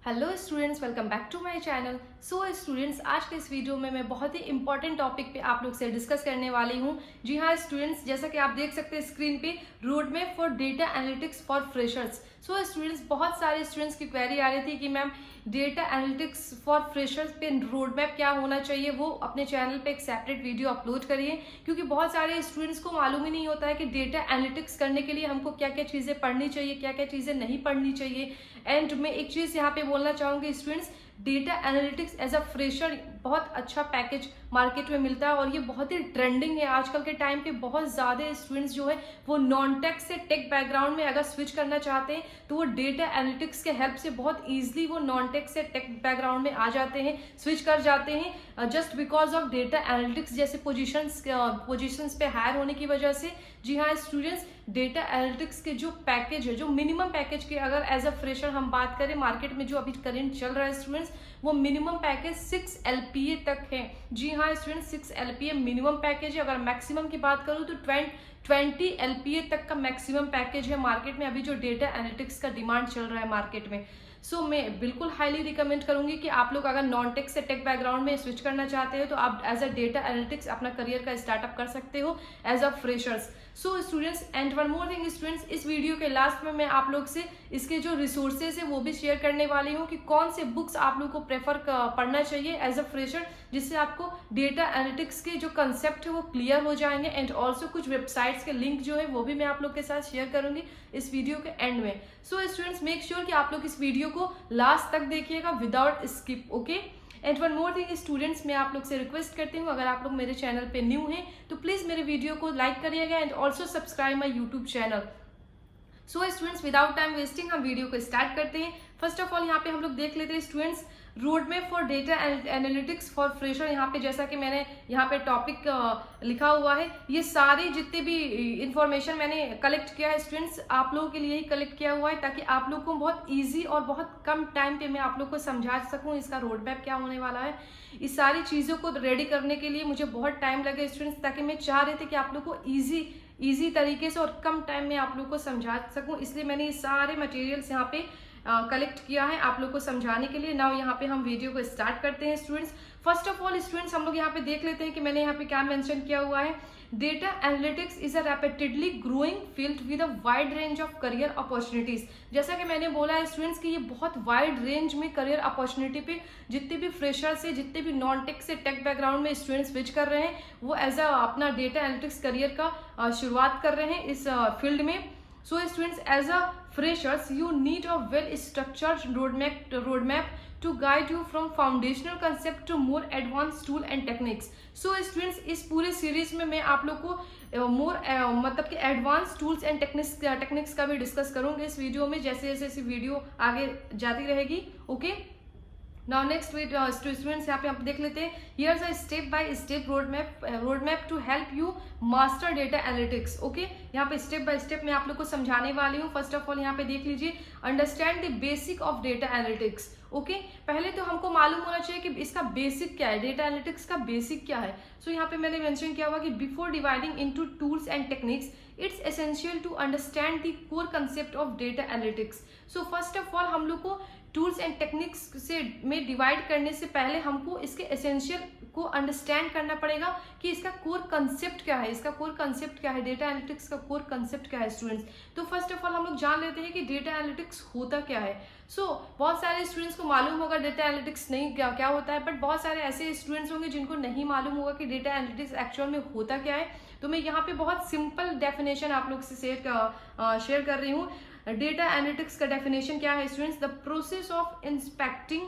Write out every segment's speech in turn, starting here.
Hello students, welcome back to my channel. So students, आज के इस वीडियो में मैं बहुत ही इंपॉर्टेंट टॉपिक पे आप लोग से डिस्कस करने वाली हूँ। जी हाँ स्टूडेंट्स, जैसा कि आप देख सकते हैं स्क्रीन पे, road map for data analytics for freshers. So students, बहुत सारे स्टूडेंट्स की क्वेरी आ रही थी कि ma'am data analytics for freshers पे रोड मैप क्या होना चाहिए, वो अपने चैनल पे एक सेपरेट वीडियो अपलोड करिए, क्योंकि बहुत सारे स्टूडेंट्स को मालूम ही नहीं होता है कि डेटा एनालिटिक्स करने के लिए हमको क्या क्या चीज़ें पढ़नी चाहिए, क्या क्या चीज़ें नहीं पढ़नी चाहिए। एंड मैं एक चीज़ यहाँ पे बोलना चाहूँगी students, data analytics as a fresher बहुत अच्छा पैकेज मार्केट में मिलता है और ये बहुत ही ट्रेंडिंग है आजकल के टाइम पे। बहुत ज़्यादा स्टूडेंट्स जो है वो नॉन टेक से टेक बैकग्राउंड में अगर स्विच करना चाहते हैं तो वो डेटा एनालिटिक्स के हेल्प से बहुत ईजिली वो नॉन टेक से टेक बैकग्राउंड में आ जाते हैं, स्विच कर जाते हैं, just because of data analytics जैसे पोजिशंस पे हायर होने की वजह से। जी हाँ स्टूडेंट्स, डेटा एनालिटिक्स के जो पैकेज है, जो मिनिमम पैकेज के अगर एज अ फ्रेशर हम बात करें, मार्केट में जो अभी करंट चल रहा है स्टूडेंट्स, वो मिनिमम पैकेज 6 LPA तक है। जी हाँ स्टूडेंट्स, 6 LPA मिनिमम पैकेज है। अगर मैक्सिमम की बात करूँ तो 20 LPA तक का मैक्सिमम पैकेज है मार्केट में, अभी जो डेटा एनालिटिक्स का डिमांड चल रहा है मार्केट में। सो मैं बिल्कुल हाईली रिकमेंड करूंगी कि आप लोग अगर नॉन टेक से टेक बैकग्राउंड में स्विच करना चाहते हो तो आप एज अ डेटा एनालिटिक्स अपना करियर का स्टार्टअप कर सकते हो as a freshers. So students, and one more thing students, इस वीडियो के लास्ट में मैं आप लोग से इसके जो रिसोर्सेज है वो भी शेयर करने वाली हूँ कि कौन से बुक्स आप लोग को प्रेफर पढ़ना चाहिए एज अ फ्रेशर, जिससे आपको डेटा एनालिटिक्स के जो कंसेप्ट है वो क्लियर हो जाएंगे। एंड ऑल्सो कुछ वेबसाइट्स के लिंक जो है वो भी मैं आप लोग के साथ शेयर करूंगी इस वीडियो के एंड में। सो स्टूडेंट्स, मेक श्योर कि आप लोग इस वीडियो को लास्ट तक देखिएगा without skip, okay. And one more thing students, मैं आप लोग से रिक्वेस्ट करती हूँ, अगर आप लोग मेरे चैनल पे न्यू हैं तो प्लीज मेरे वीडियो को लाइक करिएगा and also subscribe my YouTube channel. So students, without time wasting हम वीडियो को स्टार्ट करते हैं। फर्स्ट ऑफ ऑल यहाँ पे हम लोग देख लेते हैं students, road map for data analytics for fresher. यहाँ पे जैसा कि मैंने यहाँ पे टॉपिक लिखा हुआ है, ये सारे जितने भी इंफॉर्मेशन मैंने कलेक्ट किया है स्टूडेंट्स, आप लोगों के लिए ही कलेक्ट किया हुआ है, ताकि आप लोग को बहुत ईजी और बहुत कम टाइम पे मैं आप लोग को समझा सकूँ इसका रोड मैप क्या होने वाला है। इस सारी चीज़ों को रेडी करने के लिए मुझे बहुत टाइम लगे स्टूडेंट्स, ताकि मैं चाह रहे थे कि आप लोग को ईजी तरीके से और कम टाइम में आप लोग को समझा सकूं, इसलिए मैंने ये सारे मटेरियल्स यहाँ पे कलेक्ट किया है आप लोग को समझाने के लिए। नाउ यहाँ पे हम वीडियो को स्टार्ट करते हैं students. First of all students, हम लोग यहाँ पे देख लेते हैं कि मैंने यहाँ पे क्या मेंशन किया हुआ है। Data analytics is a rapidly growing field with a wide range of career opportunities. जैसा कि मैंने बोला है स्टूडेंट्स कि ये बहुत वाइड रेंज में करियर अपॉर्चुनिटी पे जितने भी फ्रेशर्स से, जितने भी नॉन टेक से टेक बैकग्राउंड में स्टूडेंट्स स्विच कर रहे हैं, वो एज अ अपना डेटा एनालिटिक्स करियर का शुरुआत कर रहे हैं इस फील्ड में। So students, as a freshers, you need a well-structured roadmap to guide you from foundational concept to more advanced tool and techniques. So students, इस पूरे सीरीज में मैं आप लोग को मतलब कि एडवांस टूल्स एंड टेक्निक्स का भी डिस्कस करूंगी इस वीडियो में, जैसे जैसे वीडियो आगे जाती रहेगी, ओके। नाउ नेक्स्ट स्टूडेंट्स, यहाँ पे आप देख लेते हैं, here's a step by step road map to help you master data analytics, okay. यहाँ पे स्टेप बाय स्टेप मैं आप लोग को समझाने वाली हूँ। फर्स्ट ऑफ ऑल यहाँ पे देख लीजिए, understand the basic of data analytics, okay. पहले तो हमको मालूम होना चाहिए कि इसका बेसिक क्या है, डेटा एनालिटिक्स का बेसिक क्या है। सो यहाँ पे मैंने मेंशन किया हुआ कि before dividing into tools and techniques, it's essential to understand the core concept of data analytics. So first of all हम लोग को टूल्स एंड टेक्निक्स से में डिवाइड करने से पहले हमको इसके एसेंशियल को अंडरस्टैंड करना पड़ेगा कि इसका कोर कंसेप्ट क्या है, इसका कोर कंसेप्ट क्या है, डेटा एनालिटिक्स का कोर कंसेप्ट क्या है स्टूडेंट्स। तो फर्स्ट ऑफ ऑल हम लोग जान लेते हैं कि डेटा एनालिटिक्स होता क्या है। सो बहुत सारे स्टूडेंट्स को मालूम होगा डेटा एनालिटिक्स नहीं क्या होता है, बट बहुत सारे ऐसे स्टूडेंट्स होंगे जिनको नहीं मालूम होगा कि डेटा एनालिटिक्स एक्चुअल में होता क्या है। तो मैं यहाँ पे बहुत सिंपल डेफिनेशन आप लोग से शेयर कर रही हूँ। डेटा एनालिटिक्स का डेफिनेशन क्या है students, the process of inspecting,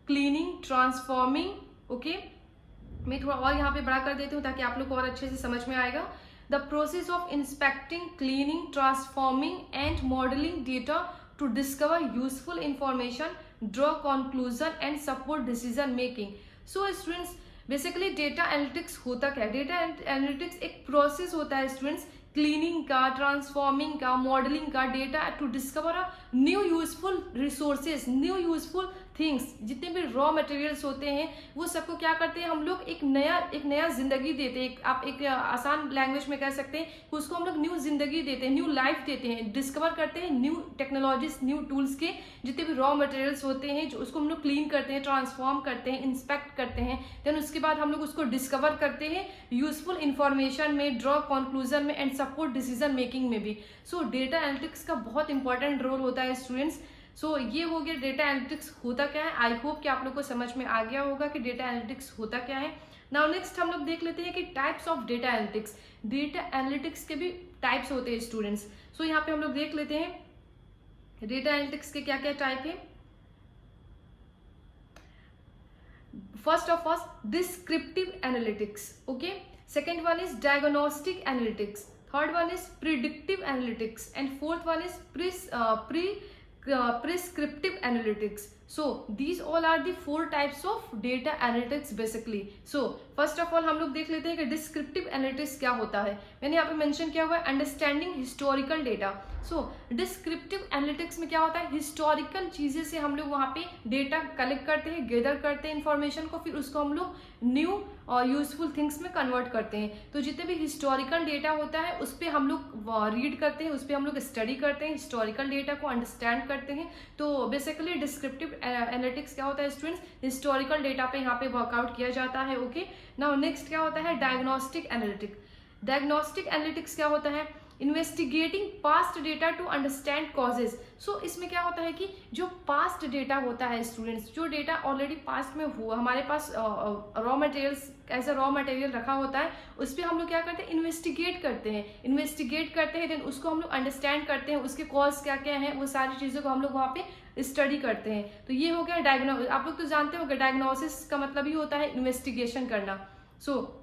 cleaning, transforming, okay. मैं थोड़ा और यहाँ पे बड़ा कर देती हूँ ताकि आप लोग को और अच्छे से समझ में आएगा। The process of inspecting, cleaning, transforming and modelling data to discover useful information, draw conclusion and support decision making. So students, basically data analytics होता क्या है। डेटा एनालिटिक्स एक प्रोसेस होता है स्टूडेंट्स, क्लीनिंग का, ट्रांसफॉर्मिंग का, मॉडलिंग का, data to discover a new useful resources, new useful things, जितने भी रॉ मटेरियल्स होते हैं वो सबको क्या करते हैं हम लोग एक नया जिंदगी देते हैं। आप एक आसान लैंग्वेज में कह सकते हैं कि उसको हम लोग न्यू जिंदगी देते हैं, न्यू लाइफ देते हैं, डिस्कवर करते हैं न्यू टेक्नोलॉजीज, न्यू टूल्स के जितने भी रॉ मटेरियल्स होते हैं, जो उसको हम लोग क्लीन करते हैं, ट्रांसफॉर्म करते हैं, इंस्पेक्ट करते हैं, देन उसके बाद हम लोग उसको डिस्कवर करते हैं यूजफुल इंफॉर्मेशन में, ड्रॉ कंक्लूजन में एंड सपोर्ट डिसीजन मेकिंग में भी। सो डेटा एनालिटिक्स का बहुत इंपॉर्टेंट रोल होता है स्टूडेंट्स। सो ये हो गया डेटा एनालिटिक्स होता क्या है। आई होप कि आप लोग को समझ में आ गया होगा कि डेटा एनालिटिक्स होता क्या है। नाउ नेक्स्ट हम लोग देख लेते हैं कि types of data analytics. Data analytics के भी टाइप्स होते हैं स्टूडेंट्स। सो यहाँ पे हम लोग देख लेते हैं डेटा एनालिटिक्स के क्या क्या टाइप है। First of all descriptive analytics, okay. Second one is diagnostic analytics, third one is predictive analytics and fourth one is prescriptive analytics. So these all are the 4 types of data analytics basically. So first of all हम लोग देख लेते हैं कि descriptive analytics क्या होता है। मैंने यहाँ पे मेंशन किया हुआ है अंडरस्टैंडिंग हिस्टोरिकल डेटा। सो डिस्क्रिप्टिव एनालिटिक्स में क्या होता है, हिस्टोरिकल चीजें से हम लोग वहाँ पे डेटा कलेक्ट करते हैं, गैदर करते हैं इन्फॉर्मेशन को, फिर उसको हम लोग न्यू और यूजफुल थिंग्स में कन्वर्ट करते हैं। तो जितने भी हिस्टोरिकल डेटा होता है उस पर हम लोग रीड करते हैं, उस पर हम लोग स्टडी करते हैं, हिस्टोरिकल डेटा को अंडरस्टैंड करते हैं। तो बेसिकली डिस्क्रिप्टिव एनालिटिक्स क्या होता है स्टूडेंट्स, हिस्टोरिकल डेटा पे यहाँ पे वर्कआउट किया जाता है, ओके। नाउ नेक्स्ट क्या होता है डायग्नोस्टिक एनालिटिक्स। डायग्नोस्टिक एनालिटिक्स क्या होता है, investigating past data to understand causes. So इसमें क्या होता है कि जो पास्ट डेटा होता है स्टूडेंट्स, जो डेटा ऑलरेडी पास्ट में हुआ, हमारे पास raw materials as a raw material रखा होता है, उस पर हम लोग क्या करते हैं इन्वेस्टिगेट करते हैं, देन उसको हम लोग अंडरस्टैंड करते हैं, उसके कॉज क्या क्या हैं, वो सारी चीज़ों को हम लोग वहाँ पे स्टडी करते हैं। तो ये हो गया आप लोग तो जानते हो कि डायग्नोसिस का मतलब ही होता है इन्वेस्टिगेशन करना। सो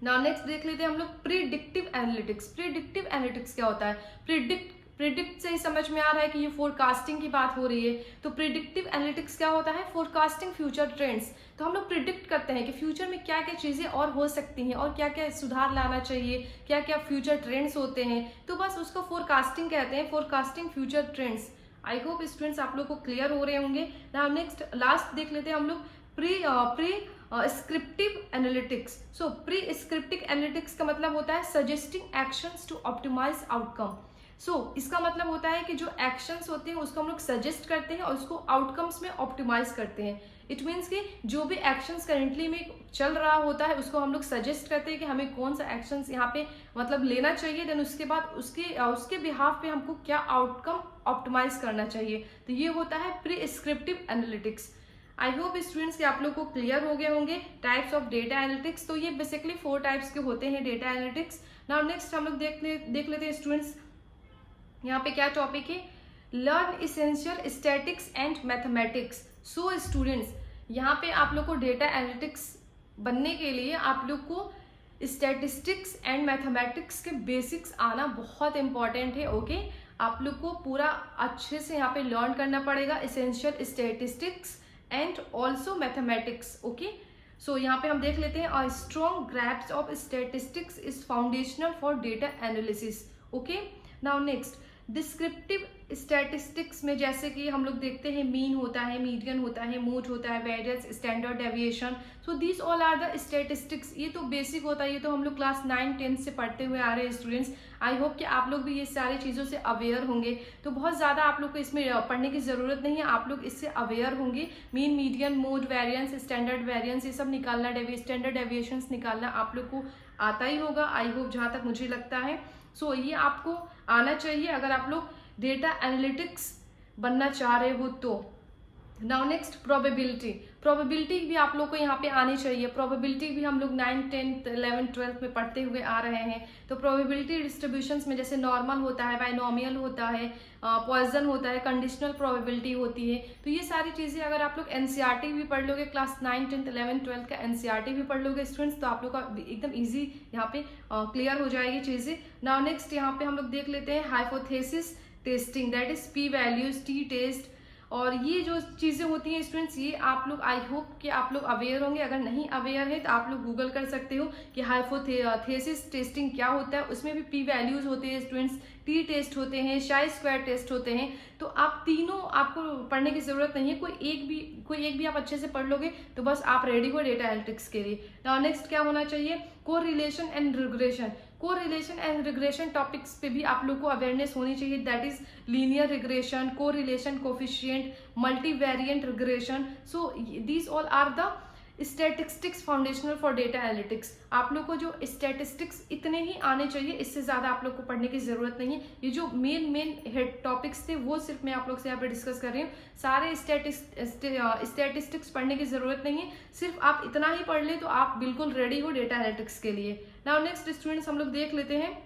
नाउ नेक्स्ट देख लेते हैं हम लोग प्रिडिक्टिव एनालिटिक्स। प्रिडिक्टिव एनालिटिक्स क्या होता है, प्रिडिक्ट से ही समझ में आ रहा है कि ये फोरकास्टिंग की बात हो रही है। तो प्रिडिक्टिव एनालिटिक्स क्या होता है, फोरकास्टिंग फ्यूचर ट्रेंड्स। तो हम लोग प्रिडिक्ट करते हैं कि फ्यूचर में क्या क्या चीज़ें और हो सकती हैं और क्या क्या सुधार लाना चाहिए, क्या क्या फ्यूचर ट्रेंड्स होते हैं, तो बस उसको फोरकास्टिंग कहते हैं, forecasting future trends. I hope students आप लोग को क्लियर हो रहे होंगे। नाउ नेक्स्ट लास्ट देख लेते हैं हम लोग prescriptive analytics. So prescriptive analytics का मतलब होता है suggesting actions to optimise outcome. So इसका मतलब होता है कि जो एक्शंस होते हैं उसको हम लोग सजेस्ट करते हैं और उसको आउटकम्स में ऑप्टिमाइज करते हैं। इट मीन्स कि जो भी एक्शंस करेंटली में चल रहा होता है उसको हम लोग सजेस्ट करते हैं कि हमें कौन सा एक्शंस यहाँ पे मतलब लेना चाहिए, देन उसके बाद उसके बिहाफ पे हमको क्या आउटकम ऑप्टिमाइज करना चाहिए। तो ये होता है prescriptive analytics. I hope students कि आप लोग को क्लियर हो गए होंगे टाइप्स ऑफ डेटा एनालिटिक्स। तो ये बेसिकली 4 टाइप्स के होते हैं डेटा एनालिटिक्स। नाउ नेक्स्ट हम लोग देख लेते हैं स्टूडेंट्स यहाँ पे क्या टॉपिक है, learn essential statics and mathematics. So students यहाँ पे आप लोग को डेटा एनालिटिक्स बनने के लिए आप लोग को स्टैटिस्टिक्स एंड मैथमेटिक्स के बेसिक्स आना बहुत इंपॉर्टेंट है, ओके। आप लोग को पूरा अच्छे से यहाँ पे लर्न करना पड़ेगा essential statistics and also mathematics, okay. So यहाँ पे हम देख लेते हैं a strong grasp of statistics is foundational for data analysis, okay. Now next descriptive statistics में जैसे कि हम लोग देखते हैं मीन होता है, मीडियन होता है, मोड होता है, variance, standard deviation. So this all are the statistics. ये तो बेसिक होता है, ये तो हम लोग क्लास 9, 10 से पढ़ते हुए आ रहे हैं स्टूडेंट्स। आई होप कि आप लोग भी ये सारी चीज़ों से अवेयर होंगे। तो बहुत ज़्यादा आप लोग को इसमें पढ़ने की ज़रूरत नहीं है, आप लोग इससे अवेयर होंगे। Mean, median, mode, variance, standard variance ये सब निकालना, स्टैंडर्ड डेविएशंस निकालना आप लोग को आता ही होगा, आई होप, जहाँ तक मुझे लगता है। सो ये आपको आना चाहिए अगर आप लोग डेटा एनालिटिक्स बनना चाह रहे हो तो। नाउ नेक्स्ट प्रोबेबिलिटी भी आप लोग को यहाँ पे आनी चाहिए। प्रोबेबिलिटी भी हम लोग 9, 10, 11, 12 में पढ़ते हुए आ रहे हैं। तो प्रोबेबिलिटी डिस्ट्रीब्यूशंस में जैसे नॉर्मल होता है, बाइनोमियल होता है, पॉइजन होता है, कंडीशनल प्रोबेबिलिटी होती है। तो ये सारी चीज़ें अगर आप लोग एनसीईआरटी भी पढ़ लोगे, क्लास 9, 10, 11, 12 का एनसीईआरटी भी पढ़ लोगे स्टूडेंट्स, तो आप लोग का एकदम ईजी यहाँ पे क्लियर हो जाएगी चीज़ें। नाउ नेक्स्ट यहाँ पे हम लोग देख लेते हैं hypothesis testing, that is p values, t test और ये जो चीज़ें होती हैं स्टूडेंट्स, ये आप लोग, आई होप कि आप लोग अवेयर होंगे। अगर नहीं अवेयर है तो आप लोग गूगल कर सकते हो कि हाइपोथेसिस टेस्टिंग क्या होता है। उसमें भी पी वैल्यूज होते हैं स्टूडेंट्स, टी टेस्ट होते हैं, शाई स्क्वायर टेस्ट होते हैं। तो आप तीनों आपको पढ़ने की जरूरत नहीं है, कोई एक भी आप अच्छे से पढ़ लोगे तो बस आप रेडी हो डेटा एनालिटिक्स के लिए। नाउ नेक्स्ट क्या होना चाहिए, correlation and regression. Correlation and regression topics पे भी आप लोग को अवेयरनेस होनी चाहिए, that is linear regression, correlation coefficient, multivariate regression. So these all are the statistics foundational for data analytics. आप लोग को जो स्टैटिस्टिक्स इतने ही आने चाहिए, इससे ज़्यादा आप लोग को पढ़ने की ज़रूरत नहीं है। ये जो मेन हेड टॉपिक्स थे वो सिर्फ मैं आप लोग से यहाँ पे डिस्कस कर रही हूँ। सारे स्टैटिस्टिक्स पढ़ने की ज़रूरत नहीं है, सिर्फ आप इतना ही पढ़ ले तो आप बिल्कुल रेडी हो डेटा एनालिटिक्स के लिए। नाउ नेक्स्ट स्टूडेंट्स हम लोग देख लेते हैं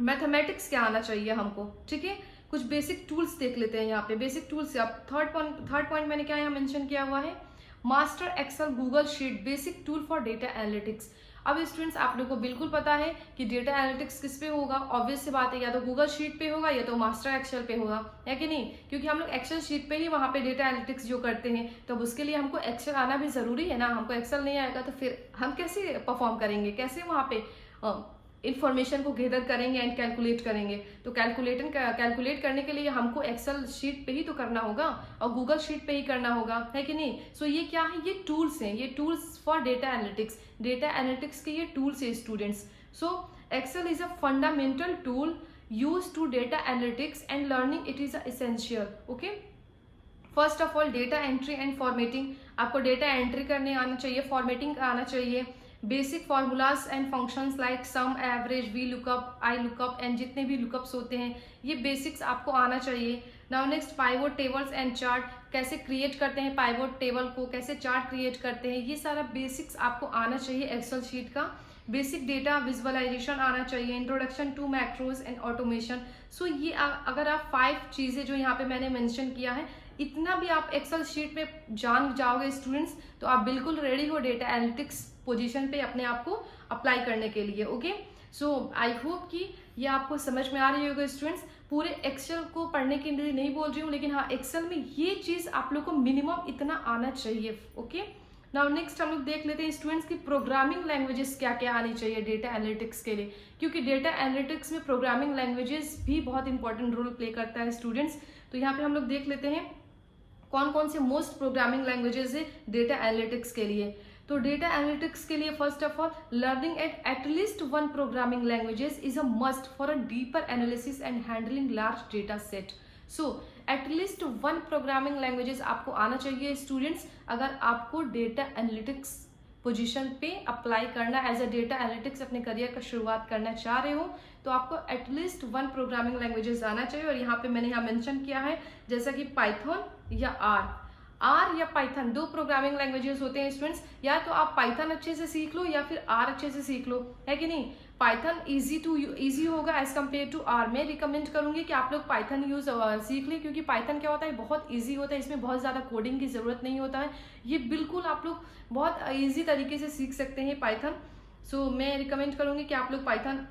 मैथमेटिक्स क्या आना चाहिए हमको, ठीक है। कुछ बेसिक टूल्स देख लेते हैं यहाँ पे, बेसिक टूल्स। अब थर्ड पॉइंट मैंने क्या यहाँ मेंशन किया हुआ है, master Excel Google sheet basic tool for data analytics. अब स्टूडेंट्स आप लोग को बिल्कुल पता है कि डेटा एनालिटिक्स किस पे होगा, ऑब्वियस सी बात है, या तो गूगल शीट पे होगा या तो मास्टर एक्सेल पे होगा, है कि नहीं। क्योंकि हम लोग एक्सेल शीट पे ही वहाँ पे डेटा एनालिटिक्स जो करते हैं, तो अब उसके लिए हमको एक्सेल आना भी जरूरी है ना। हमको एक्सेल नहीं आएगा तो फिर हम कैसे परफॉर्म करेंगे, कैसे वहाँ पे इन्फॉर्मेशन को गैदर करेंगे एंड कैलकुलेट करेंगे। तो कैलकुलेट करने के लिए हमको एक्सेल शीट पे ही तो करना होगा और गूगल शीट पे ही करना होगा, है कि नहीं। सो ये क्या है, ये टूल्स हैं, ये tools for data analytics. Data analytics के ये टूल्स है students. So Excel is a fundamental tool use to data analytics and learning it is essential. Okay, first of all data entry and formatting. आपको data entry करने आना चाहिए, formatting आना चाहिए। Basic formulas and functions like sum, average, V lookup, I lookup and जितने भी lookups होते हैं, ये बेसिक्स आपको आना चाहिए। Now next pivot tables and chart, कैसे क्रिएट करते हैं पाइवोट टेबल को, कैसे चार्ट क्रिएट करते हैं, ये सारा बेसिक्स आपको आना चाहिए एक्सेल शीट का। बेसिक डेटा विजुअलाइजेशन आना चाहिए, introduction to macros and automation. So ये अगर आप 5 चीज़ें जो यहाँ पे मैंने मेंशन किया है, इतना भी आप एक्सेल शीट पे जान जाओगे स्टूडेंट्स, तो आप बिल्कुल रेडी हो डेटा एनालिटिक्स पोजीशन पे अपने आप को अप्लाई करने के लिए। ओके, सो आई होप कि ये आपको समझ में आ रही होगी स्टूडेंट्स। पूरे एक्सेल को पढ़ने के लिए नहीं बोल रही हूँ, लेकिन हाँ एक्सेल में ये चीज़ आप लोग को मिनिमम इतना आना चाहिए। ओके, नाउ नेक्स्ट हम लोग देख लेते हैं स्टूडेंट्स की प्रोग्रामिंग लैंग्वेजेस क्या क्या आनी चाहिए डेटा एनालिटिक्स के लिए, क्योंकि डेटा एनालिटिक्स में प्रोग्रामिंग लैंग्वेजेस भी बहुत इंपॉर्टेंट रोल प्ले करता है स्टूडेंट्स। तो यहाँ पे हम लोग देख लेते हैं कौन कौन से मोस्ट प्रोग्रामिंग लैंग्वेजेस है डेटा एनालिटिक्स के लिए। तो डेटा एनालिटिक्स के लिए first of all learning at least one programming languages is a must for a deeper analysis and handling large data set. So at least one programming languages आपको आना चाहिए students, अगर आपको डेटा एनालिटिक्स पोजीशन पे apply करना, as a data analytics अपने career का शुरुआत करना चाह रहे हो, तो आपको एटलीस्ट वन प्रोग्रामिंग लैंग्वेजेस आना चाहिए। और यहाँ पे मैंने यहाँ मेंशन किया है जैसा कि पाइथन या आर या पाइथन, 2 प्रोग्रामिंग लैंग्वेजेस होते हैं स्टूडेंट्स। या तो आप पाइथन अच्छे से सीख लो या फिर आर अच्छे से सीख लो, है कि नहीं। पाइथन इजी होगा एज कम्पेयर टू आर। मैं रिकमेंड करूंगी कि आप लोग पाइथन सीख लें, क्योंकि पाइथन क्या होता है, बहुत इजी होता है, इसमें बहुत ज़्यादा कोडिंग की ज़रूरत नहीं होता है। ये बिल्कुल आप लोग बहुत ईजी तरीके से सीख सकते हैं पाइथन। सो मैं रिकमेंड करूंगी कि आप लोग पाइथन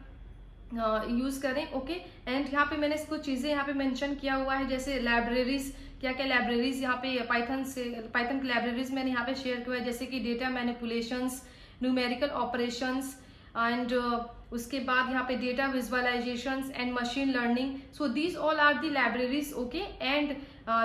यूज़ करें। ओके, एंड यहाँ पे मैंने कुछ चीज़ें यहाँ पे मेंशन किया हुआ है, जैसे लाइब्रेरीज, क्या क्या लाइब्रेरीज यहाँ पे पाइथन की लाइब्रेरीज मैंने यहाँ पे शेयर किया है, जैसे कि data manipulations, numerical operations and उसके बाद यहाँ पे data visualisations and machine learning. So these all are the libraries. Okay, and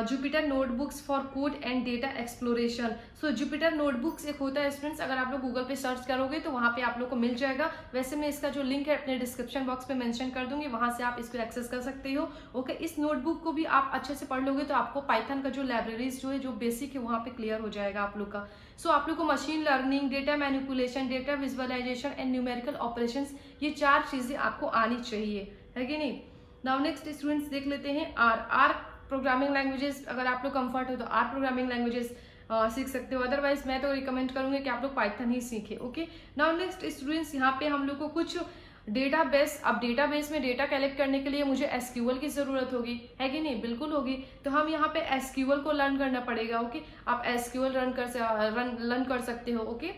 Jupyter notebooks for code and data exploration. So Jupyter notebooks एक होता है स्टूडेंट्स, अगर आप लोग गूगल पे सर्च करोगे तो वहाँ पे आप लोग को मिल जाएगा। वैसे मैं इसका जो लिंक है अपने डिस्क्रिप्शन बॉक्स पे मेंशन कर दूंगी, वहाँ से आप इसको एक्सेस कर सकते हो। ओके, इस नोटबुक को भी आप अच्छे से पढ़ लोगे तो आपको पाइथन का जो लाइब्रेरीज जो है, जो बेसिक है, वहाँ पे क्लियर हो जाएगा आप लोग का। सो आप लोग को machine learning, data manipulation, data visualisation and numerical operations, ये 4 चीजें आपको आनी चाहिए, है कि नहीं। नाउ नेक्स्ट स्टूडेंट्स देख लेते हैं आर प्रोग्रामिंग लैंग्वेजेस। अगर आप लोग कंफर्ट हो तो आर प्रोग्रामिंग लैंग्वेजेस सीख सकते हो, अदरवाइज मैं तो रिकमेंड करूंगी कि आप लोग पाइथन ही सीखें। ओके, नाउ नेक्स्ट स्टूडेंट्स यहाँ पे हम लोग को कुछ डेटाबेस, अब डेटाबेस में डेटा कलेक्ट करने के लिए मुझे एसक्यूएल की जरूरत होगी, है कि नहीं, बिल्कुल होगी। तो हम यहाँ पे एसक्यूएल को लर्न करना पड़ेगा। ओके, आप एसक्यूएल लर्न कर सकते हो। ओके,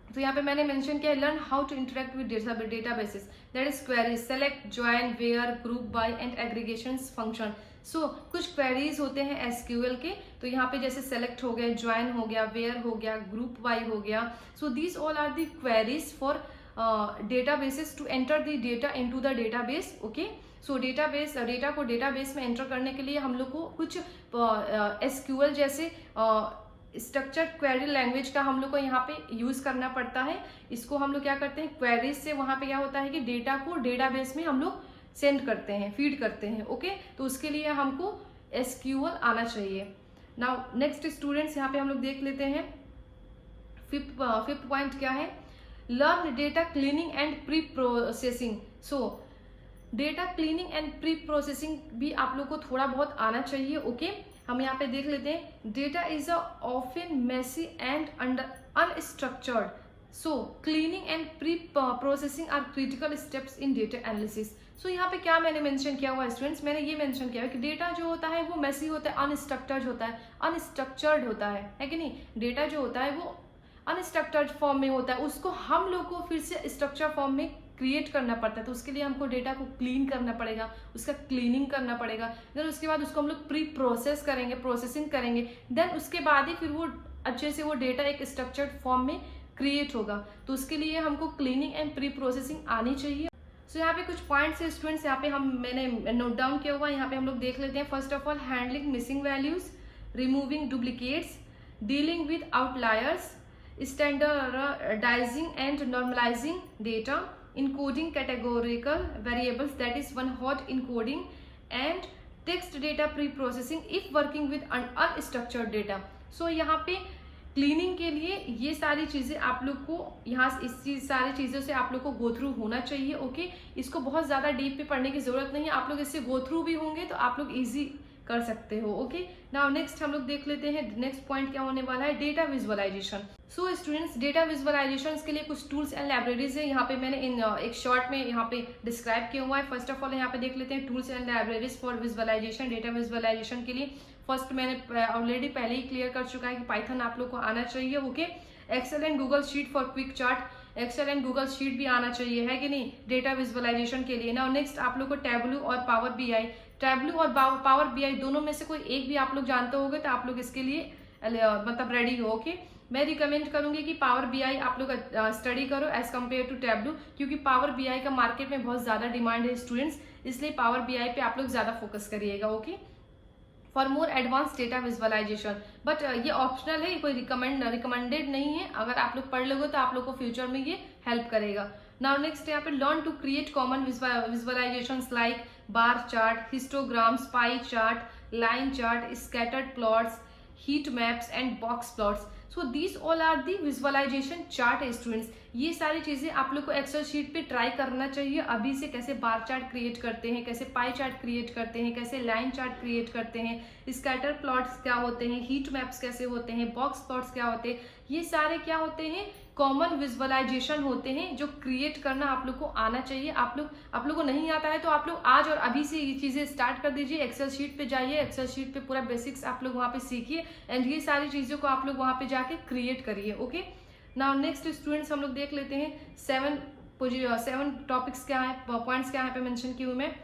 तो यहाँ पे मैंने मेंशन किया है learn how to interact with databases, that is queries, select, join, where, group by and aggregation function. So कुछ क्वेरीज होते हैं एसक्यूएल के, तो यहाँ पे जैसे सेलेक्ट हो गया, ज्वाइन हो गया, वेयर हो गया, ग्रुप वाई हो गया. So these all are the queries for databases to enter the data into the database. Okay, so data को डेटाबेस में एंटर करने के लिए हम लोग को कुछ एसक्यूएल जैसे स्ट्रक्चर्ड क्वेरी लैंग्वेज का हम लोग को यहाँ पे यूज करना पड़ता है. इसको हम लोग क्या करते हैं, क्वेरीज से वहाँ पे क्या होता है कि डेटा को डेटाबेस में हम लोग सेंड करते हैं, फीड करते हैं. ओके, तो उसके लिए हमको एसक्यूएल आना चाहिए. नाउ नेक्स्ट स्टूडेंट्स, यहाँ पे हम लोग देख लेते हैं फिफ्थ पॉइंट क्या है, learn data cleaning and pre processing. So data cleaning and pre processing भी आप लोग को थोड़ा बहुत आना चाहिए. ओके, हम यहाँ पे देख लेते हैं, data is often messy and unstructured. So cleaning and preprocessing are critical steps in data analysis. So यहाँ पे क्या मैंने मेंशन किया हुआ है स्टूडेंट्स, मैंने ये मेंशन किया है कि डेटा जो होता है वो मेसी होता है, अनस्ट्रक्चर्ड होता है कि नहीं. डेटा जो होता है वो अनस्ट्रक्चर्ड फॉर्म में होता है, उसको हम लोग को फिर से स्ट्रक्चर फॉर्म में क्रिएट करना पड़ता है. तो उसके लिए हमको डेटा को क्लीन करना पड़ेगा, उसका क्लीनिंग करना पड़ेगा. देन उसके बाद उसको हम लोग प्री प्रोसेस करेंगे, प्रोसेसिंग करेंगे. देन उसके बाद ही फिर वो अच्छे से वो डेटा एक स्ट्रक्चर्ड फॉर्म में क्रिएट होगा. तो उसके लिए हमको क्लीनिंग एंड प्री प्रोसेसिंग आनी चाहिए. सो यहाँ पे कुछ पॉइंट्स है स्टूडेंट्स, यहाँ पे मैंने नोट डाउन किया हुआ है, यहाँ पे हम लोग देख लेते हैं. First of all, handling missing values, removing duplicates, dealing with outliers, standardizing and normalizing data, encoding categorical variables, that is one hot encoding, and text data pre-processing if working with unstructured data. So यहाँ पे cleaning के लिए ये सारी चीजें आप लोग को यहाँ सारी चीजों से आप लोग को गो थ्रू होना चाहिए. ओके, इसको बहुत ज्यादा डीप पे पढ़ने की जरूरत नहीं है, आप लोग इससे गो थ्रू भी होंगे तो आप लोग इजी कर सकते हो. ओके, नाउ नेक्स्ट हम लोग देख लेते हैं, नेक्स्ट पॉइंट क्या होने वाला है, data visualisation. So students, data visualisation के लिए कुछ टूल्स एंड लाइब्रेरीज है, यहाँ पे मैंने एक शॉर्ट में यहाँ पे डिस्क्राइब किया हुआ है. फर्स्ट ऑफ ऑल यहाँ पे देख लेते हैं tools and libraries for visualisation, data visualisation के लिए. फर्स्ट मैंने ऑलरेडी पहले ही क्लियर कर चुका है कि पाइथन आप लोग को आना चाहिए. Okay, Excel and Google sheet for quick chart, Excel and Google sheet भी आना चाहिए, है कि नहीं, डेटा विजुअलाइजेशन के लिए. नाउ नेक्स्ट आप लोग को टैब्लू और पावर बीआई, टैब्लू और पावर बीआई दोनों में से कोई एक भी आप लोग जानते होंगे तो आप लोग इसके लिए मतलब रेडी हो. ओके, मैं रिकमेंड करूंगी कि पावर बीआई आप लोग स्टडी करो एज कम्पेयर टू टैब्लू, क्योंकि पावर बीआई का मार्केट में बहुत ज्यादा डिमांड है स्टूडेंट्स, इसलिए पावर बीआई पे आप लोग ज्यादा फोकस करिएगा. Okay, for more advance data visualisation, but ये ऑप्शनल है, कोई रिकमेंडेड नहीं है. अगर आप लोग पढ़ लोगे तो आप लोग को फ्यूचर में ये हेल्प करेगा. नाउ नेक्स्ट यहाँ पे learn to create common visualisations like bar chart, histograms, pie chart, line chart, scattered plots, heat maps and box plots. So these all are the visualisation chart है students. ये सारी चीजें आप लोग को एक्सेल शीट पे ट्राई करना चाहिए अभी से, कैसे बार चार्ट क्रिएट करते हैं, कैसे पाई चार्ट क्रिएट करते हैं, कैसे लाइन चार्ट क्रिएट करते हैं, स्कैटर प्लॉट्स क्या होते हैं, हीट मैप्स कैसे होते हैं, बॉक्स प्लॉट्स क्या होते हैं. ये सारे क्या होते हैं, कॉमन विजुअलाइजेशन होते हैं जो क्रिएट करना आप लोग को आना चाहिए. आप लोग को नहीं आता है तो आप लोग आज और अभी से ये चीजें स्टार्ट कर दीजिए. एक्सेल शीट पे जाइए, एक्सेल शीट पे पूरा बेसिक्स आप लोग वहाँ पे सीखिए एंड ये सारी चीजों को आप लोग वहाँ पे जाके क्रिएट करिए. ओके, नाउ नेक्स्ट स्टूडेंट्स हम लोग देख लेते हैं 7 टॉपिक्स क्या है, पॉइंट्स क्या है पे मेंशन किए हुए मैं.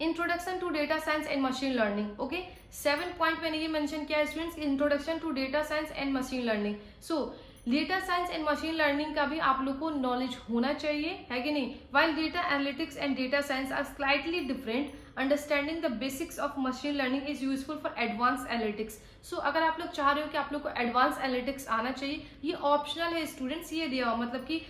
Introduction to data science and machine learning. Okay, 7 point मैंने ये मेंशन किया है students, introduction to data science and machine learning. So data science and machine learning का भी आप लोग को नॉलेज होना चाहिए, है कि नहीं. While data analytics and data science are slightly different, understanding the basics of machine learning is useful for advance analytics. So अगर आप लोग चाह रहे हो कि आप लोग को एडवांस एनालिटिक्स आना चाहिए, ये ऑप्शनल है स्टूडेंट्स, ये दिया मतलब कि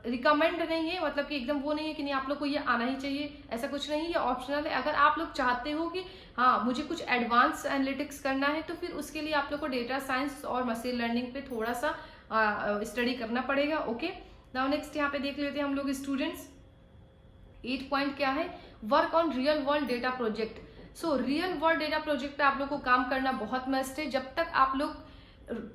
रिकमेंड नहीं है, मतलब कि एकदम वो नहीं है कि नहीं आप लोग को ये आना ही चाहिए, ऐसा कुछ नहीं, ये ऑप्शनल है. अगर आप लोग चाहते हो कि हाँ मुझे कुछ एडवांस एनालिटिक्स करना है तो फिर उसके लिए आप लोग को डेटा साइंस और मशीन लर्निंग पे थोड़ा सा स्टडी करना पड़ेगा. ओके, नाउ नेक्स्ट यहाँ पे देख लेते हैं हम लोग स्टूडेंट्स 8 पॉइंट क्या है, work on real world data project. So real world data project पे आप लोग को काम करना बहुत मस्ट है. जब तक आप लोग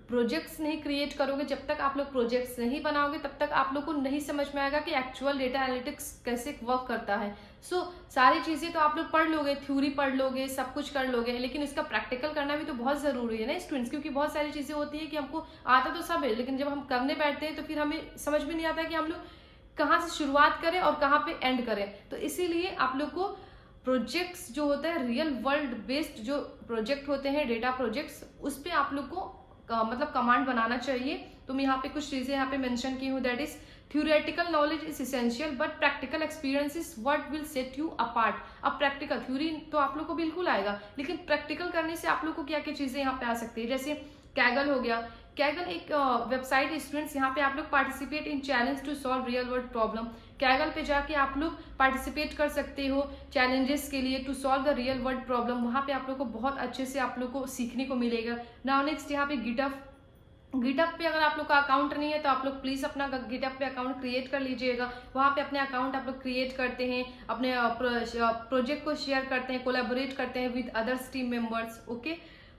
प्रोजेक्ट्स नहीं क्रिएट करोगे, जब तक आप लोग प्रोजेक्ट्स नहीं बनाओगे, तब तक आप लोग को नहीं समझ में आएगा कि एक्चुअल डेटा एनालिटिक्स कैसे वर्क करता है. सो सारी चीजें तो आप लोग पढ़ लोगे, थ्योरी पढ़ लोगे, सब कुछ कर लोगे, लेकिन इसका प्रैक्टिकल करना भी तो बहुत जरूरी है ना स्टूडेंट्स, क्योंकि बहुत सारी चीजें होती है कि हमको आता तो सब है, लेकिन जब हम करने बैठते हैं तो फिर हमें समझ में नहीं आता कि हम लोग कहाँ से शुरुआत करें और कहाँ पे एंड करें. तो इसीलिए आप लोग को प्रोजेक्ट्स जो होता है रियल वर्ल्ड बेस्ड जो प्रोजेक्ट होते हैं, डेटा प्रोजेक्ट्स, उस पर आप लोग को मतलब कमांड बनाना चाहिए। तो मैं यहाँ पे कुछ चीजें यहाँ पे मेंशन की हूँ, that is theoretical knowledge is essential but practical experience is what will set you apart। अब प्रैक्टिकल थ्योरी तो आप लोग को बिल्कुल आएगा, लेकिन प्रैक्टिकल करने से आप लोग को क्या क्या चीजें यहाँ पे आ सकती है, जैसे कैगल हो गया। कैगल एक वेबसाइट, स्टूडेंट्स यहाँ पे आप लोग participate in challenge to solve real world problem. Kaggle पे जाके आप लोग पार्टिसिपेट कर सकते हो चैलेंजेस के लिए to solve the real world problem. वहाँ पे आप लोग को बहुत अच्छे से आप लोग को सीखने को मिलेगा। नाउ नेक्स्ट यहाँ पे गिटअप पे अगर आप लोग का अकाउंट नहीं है तो आप लोग प्लीज अपना गिटअप पे अकाउंट क्रिएट कर लीजिएगा। वहाँ पे अपने अकाउंट आप लोग क्रिएट करते हैं, अपने प्रोजेक्ट को शेयर करते हैं, कोलैबोरेट करते हैं with others team members. Okay,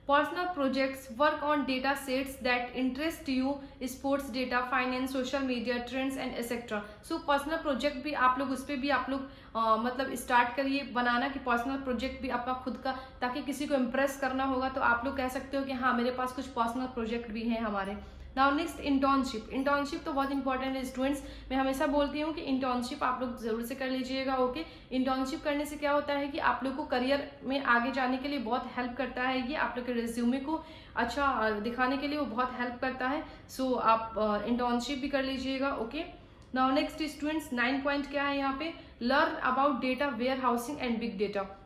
personal projects, work on data sets that interest you, sports data, finance, social media, trends and etcetera. So personal project भी आप लोग उस पर भी आप लोग मतलब स्टार्ट करिए बनाना कि पर्सनल प्रोजेक्ट भी आपका खुद का, ताकि किसी को इम्प्रेस करना होगा तो आप लोग कह सकते हो कि हाँ मेरे पास कुछ पर्सनल प्रोजेक्ट भी हैं हमारे। Now next internship. इंटर्नशिप तो बहुत इंपॉर्टेंट है स्टूडेंट्स, मैं हमेशा बोलती हूँ कि इंटर्नशिप आप लोग जरूर से कर लीजिएगा। ओके, इंटर्नशिप करने से क्या होता है कि आप लोग को करियर में आगे जाने के लिए बहुत हेल्प करता है, ये आप लोग के रिज्यूमे को अच्छा दिखाने के लिए वो बहुत हेल्प करता है। सो आप इंटर्नशिप भी कर लीजिएगा। Okay, now next students 9 point क्या है यहाँ पे, learn about data warehousing and big data.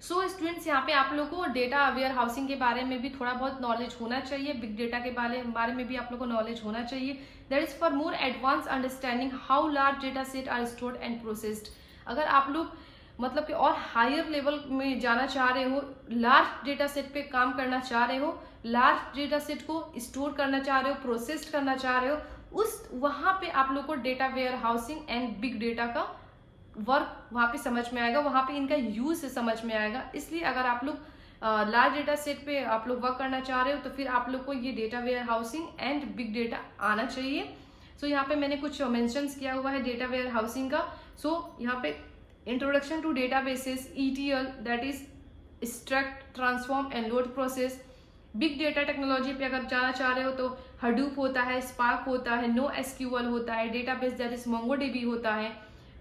So students यहाँ पे आप लोग को डेटा वेयर हाउसिंग के बारे में भी थोड़ा बहुत नॉलेज होना चाहिए, बिग डेटा के बारे में भी आप लोग को नॉलेज होना चाहिए। That is for more advance understanding how large data set are stored and processed. अगर आप लोग मतलब कि और हायर लेवल में जाना चाह रहे हो, लार्ज डेटा सेट पे काम करना चाह रहे हो, लार्ज डेटा सेट को स्टोर करना चाह रहे हो, प्रोसेस्ड करना चाह रहे हो, उस वहां पे आप लोग को data warehousing and big data का वर्क वहाँ पे समझ में आएगा, वहाँ पे इनका यूज से समझ में आएगा। इसलिए अगर आप लोग लार्ज डेटा सेट पे आप लोग वर्क करना चाह रहे हो तो फिर आप लोग को ये data warehousing and big data आना चाहिए। सो यहाँ पे मैंने कुछ मेंशंस किया हुआ है डेटा वेयर हाउसिंग का। सो यहाँ पे introduction to databases, ETL that is extract, transform and load process. Big data technology पे अगर जाना चाह रहे हो तो हडूप होता है, स्पार्क होता है, NoSQL होता है, डेटाबेस दैट इज MongoDB होता है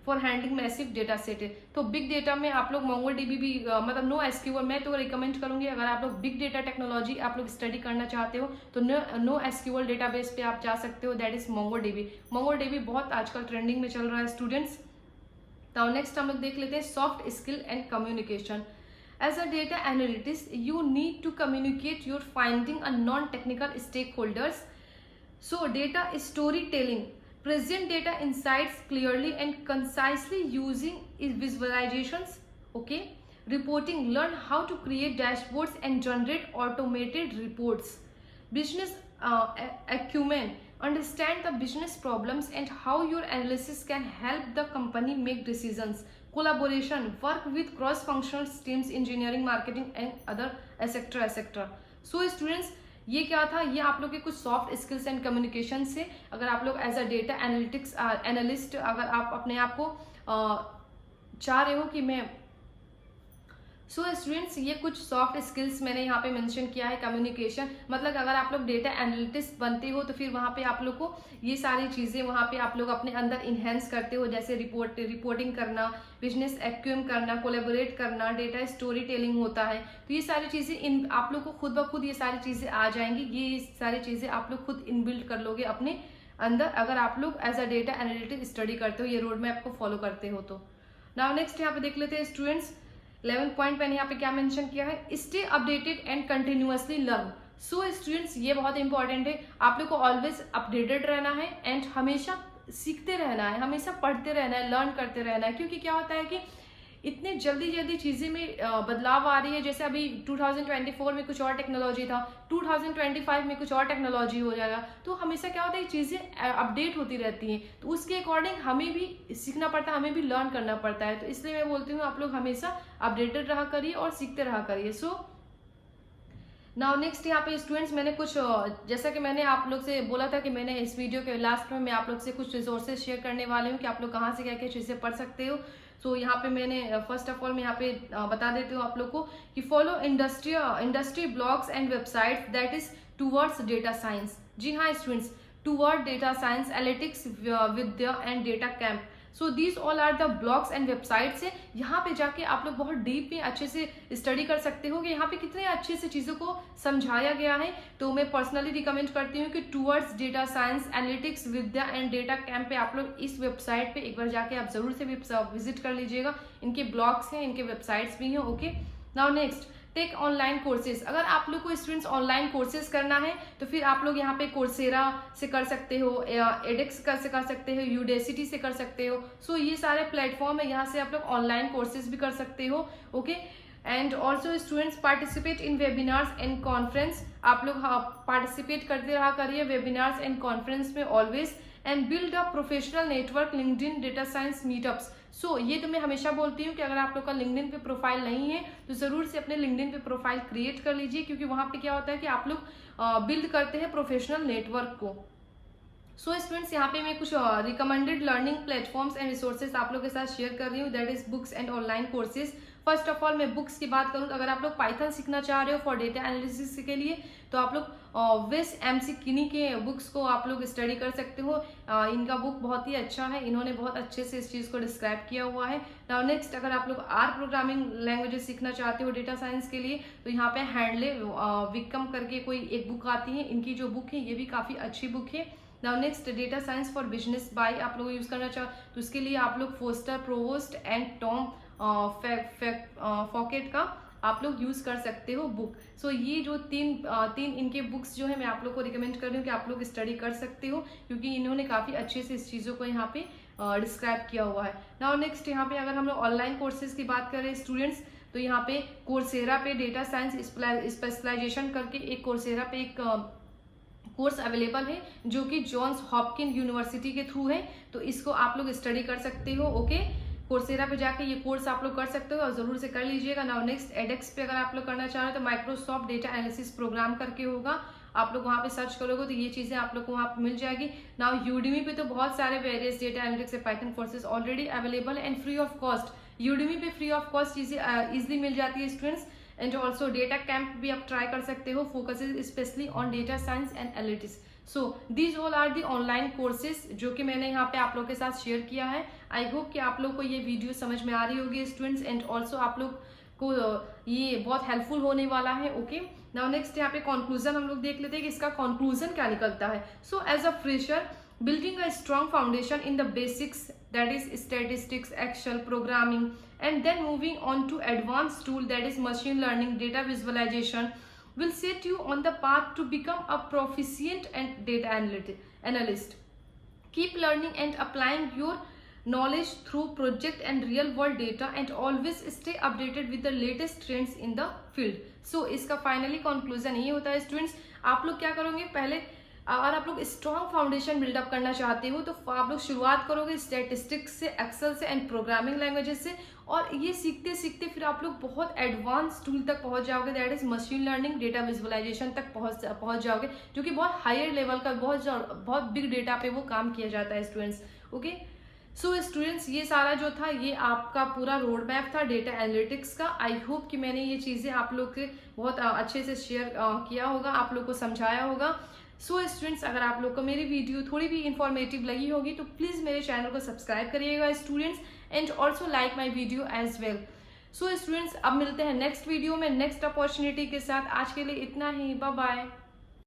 for handling massive data set. तो बिग डेटा में आप लोग MongoDB भी मतलब NoSQL मैं तो रिकमेंड करूंगी। अगर आप लोग बिग डेटा टेक्नोलॉजी आप लोग स्टडी करना चाहते हो तो NoSQL डेटाबेस पे आप जा सकते हो, दैट इज MongoDB। MongoDB बहुत आजकल ट्रेंडिंग में चल रहा है स्टूडेंट्स। तो नेक्स्ट हम लोग देख लेते हैं soft skill and communication. As a data analyst, you need to communicate your finding a non-technical stakeholders. So, data storytelling, present data insights clearly and concisely using visualizations. Okay, reporting, learn how to create dashboards and generate automated reports. Business acumen, understand the business problems and how your analysis can help the company make decisions. Collaboration, work with cross-functional teams, engineering, marketing and other etc etc. So students, ये क्या था, ये आप लोग के कुछ soft skills and communication से अगर आप लोग as a data analytics analyst अगर आप अपने आप को चाह रहे हो कि मैं स्टूडेंट्स ये कुछ सॉफ्ट स्किल्स मैंने यहाँ पे मेंशन किया है। कम्युनिकेशन मतलब अगर आप लोग डेटा एनालिटिस्ट बनते हो तो फिर वहाँ पे आप लोग को ये सारी चीज़ें वहाँ पे आप लोग अपने अंदर इन्हेंस करते हो, जैसे रिपोर्टिंग करना, बिजनेस एक्यूम करना, कोलेबोरेट करना, डेटा स्टोरी टेलिंग होता है। तो ये सारी चीज़ें इन आप लोग को खुद ब खुद ये सारी चीज़ें आ जाएंगी। ये सारी चीज़ें आप लोग खुद इनबिल्ड कर लोगे अपने अंदर अगर आप लोग as a data analytic study करते हो, ये रोड मैप को फॉलो करते हो। तो नाउ नेक्स्ट यहाँ पे देख लेते हैं स्टूडेंट्स 11 पॉइंट मैंने यहाँ पे क्या मेंशन किया है, stay updated and continuously learn. So students ये बहुत इंपॉर्टेंट है, आप लोग को ऑलवेज अपडेटेड रहना है एंड हमेशा सीखते रहना है, हमेशा पढ़ते रहना है, लर्न करते रहना है। क्योंकि क्या होता है कि इतने जल्दी चीज़ें में बदलाव आ रही है। जैसे अभी 2024 में कुछ और टेक्नोलॉजी था, 2025 में कुछ और टेक्नोलॉजी हो जाएगा। तो हमेशा क्या होता है चीज़ें अपडेट होती रहती हैं, तो उसके अकॉर्डिंग हमें भी सीखना पड़ता है, हमें भी लर्न करना पड़ता है। तो इसलिए मैं बोलती हूँ आप लोग हमेशा अपडेटेड रहा करिए और सीखते रहा करिए। सो नाउ नेक्स्ट यहाँ पे स्टूडेंट्स मैंने कुछ जैसा कि मैंने आप लोग से बोला था कि मैंने इस वीडियो के लास्ट में मैं आप लोग से कुछ रिसोर्सेज शेयर करने वाली हूँ कि आप लोग कहाँ से क्या क्या चीज़ें पढ़ सकते हो। सो यहाँ पे मैंने फर्स्ट ऑफ ऑल मैं यहाँ पे बता देती हूँ आप लोग को कि follow industry blogs and websites that is towards data science. जी हाँ students, toward data science, Analytics Vidhya and DataCamp. So these all are the blogs and websites है। यहाँ पे जाके आप लोग बहुत डीप में अच्छे से स्टडी कर सकते हो कि यहाँ पे कितने अच्छे से चीज़ों को समझाया गया है। तो मैं पर्सनली रिकमेंड करती हूँ कि towards data science Analytics Vidhya and data camp पे आप लोग इस वेबसाइट पे एक बार जाके आप जरूर से विजिट कर लीजिएगा। इनके ब्लॉग्स हैं, इनके वेबसाइट्स भी हैं। Okay, now next take online courses. अगर आप लोग को स्टूडेंट्स ऑनलाइन कोर्सेज करना है तो फिर आप लोग यहाँ पे कोर्सेरा से कर सकते हो, एडेक्स से कर सकते हो, यूडेसिटी से कर सकते हो। सो ये सारे प्लेटफॉर्म है, यहाँ से आप लोग ऑनलाइन कोर्सेज भी कर सकते हो। Okay, and also students participate in webinars and conference. आप लोग पार्टिसिपेट करते रहा करिए वेबिनार्स एंड कॉन्फ्रेंस में always, and build a professional network LinkedIn data science meetups. So ये तो मैं हमेशा बोलती हूँ कि अगर आप लोग का लिंक्डइन पे प्रोफाइल नहीं है तो जरूर से अपने लिंक्डइन पे प्रोफाइल क्रिएट कर लीजिए, क्योंकि वहाँ पे क्या होता है कि आप लोग बिल्ड करते हैं प्रोफेशनल नेटवर्क को। सो स्टूडेंट्स, यहाँ पे मैं कुछ recommended learning platforms and resources आप लोग के साथ शेयर कर रही हूँ, that is books and online courses. First of all मैं बुक्स की बात करूँ तो अगर आप लोग पाइथन सीखना चाह रहे हो फॉर डेटा एनालिसिस के लिए तो आप लोग वेस एमसी किनी के बुक्स को आप लोग स्टडी कर सकते हो। इनका बुक बहुत ही अच्छा है, इन्होंने बहुत अच्छे से इस चीज़ को डिस्क्राइब किया हुआ है। नाउ नेक्स्ट, अगर आप लोग आर प्रोग्रामिंग लैंग्वेजेस सीखना चाहते हो डेटा साइंस के लिए तो यहाँ पे हैंडले विक्रम करके कोई एक बुक आती है, इनकी जो बुक है ये भी काफ़ी अच्छी बुक है। Now next, data science for business by आप लोग यूज़ करना चाहो तो उसके लिए आप लोग फोस्टर प्रोवोस्ट एंड टॉम फॉकेट का आप लोग यूज़ कर सकते हो बुक। सो ये जो तीन इनके बुक्स जो है मैं आप लोग को रिकमेंड कर रही हूँ कि आप लोग स्टडी कर सकते हो, क्योंकि इन्होंने काफ़ी अच्छे से इस चीज़ों को यहाँ पे डिस्क्राइब किया हुआ है। नाउ नेक्स्ट, यहाँ पे अगर हम लोग ऑनलाइन कोर्सेज की बात करें स्टूडेंट्स तो यहाँ पे कोर्सेरा पे डेटा साइंस स्पेशलाइजेशन करके एक कोर्सेरा पे एक कोर्स अवेलेबल है जो कि जॉन्स हॉपकिन यूनिवर्सिटी के थ्रू है, तो इसको आप लोग स्टडी कर सकते हो। ओके, कोर्सेरा पे जाके ये कोर्स आप लोग कर सकते हो और जरूर से कर लीजिएगा। नाउ नेक्स्ट, एडेक्स पे अगर आप लोग करना चाह रहे हो तो माइक्रोसॉफ्ट डेटा एनालिसिस प्रोग्राम करके होगा, आप लोग वहाँ पे सर्च करोगे तो ये चीज़ें आप लोग को वहाँ पे मिल जाएगी। नाउ यूडीमी पे तो बहुत सारे various data analytics Python courses already available and free of cost. Udemy पे फ्री ऑफ कॉस्ट चीज़ें ईजिली मिल जाती है students. And also DataCamp भी आप ट्राई कर सकते हो, focuses specially on data science and analytics. So these all are the online courses जो कि मैंने यहाँ पे आप लोग के साथ शेयर किया है। आई होप कि आप लोग को ये वीडियो समझ में आ रही होगी स्टूडेंट्स, एंड ऑल्सो आप लोग को ये बहुत हेल्पफुल होने वाला है। ओके, नाउ नेक्स्ट यहाँ पे कंक्लूजन हम लोग देख लेते हैं कि इसका कंक्लूजन क्या निकलता है। So as a fresher building a strong foundation in the basics, that is statistics, Excel, programming, and then moving on to advanced tool that is machine learning, data visualization will set you on the path to become a proficient and data analyst. Keep learning and applying your knowledge through project and real world data, and always stay updated with the latest trends in the field. So इसका finally conclusion ये होता है students, आप लोग क्या करोगे, पहले अगर आप लोग स्ट्रॉन्ग फाउंडेशन बिल्डअप करना चाहते हो तो आप लोग शुरुआत करोगे स्टैटिस्टिक्स से, एक्सेल से एंड प्रोग्रामिंग लैंग्वेजेस से, और ये सीखते सीखते फिर आप लोग बहुत एडवांस टूल तक पहुंच जाओगे, that is machine learning, data visualisation तक पहुंच जाओगे, जो कि बहुत हायर लेवल का बहुत बिग डेटा पे वो काम किया जाता है स्टूडेंट्स। ओके, सो स्टूडेंट्स, ये सारा जो था ये आपका पूरा रोड मैप था डेटा एनालिटिक्स का। आई होप कि मैंने ये चीज़ें आप लोग के बहुत अच्छे से शेयर किया होगा, आप लोग को समझाया होगा। सो स्टूडेंट्स, अगर आप लोग को मेरी वीडियो थोड़ी भी इंफॉर्मेटिव लगी होगी तो प्लीज़ मेरे चैनल को सब्सक्राइब करिएगा students, and also like my video as well. So students, अब मिलते हैं नेक्स्ट वीडियो में नेक्स्ट अपॉर्चुनिटी के साथ। आज के लिए इतना ही, बाय बाय।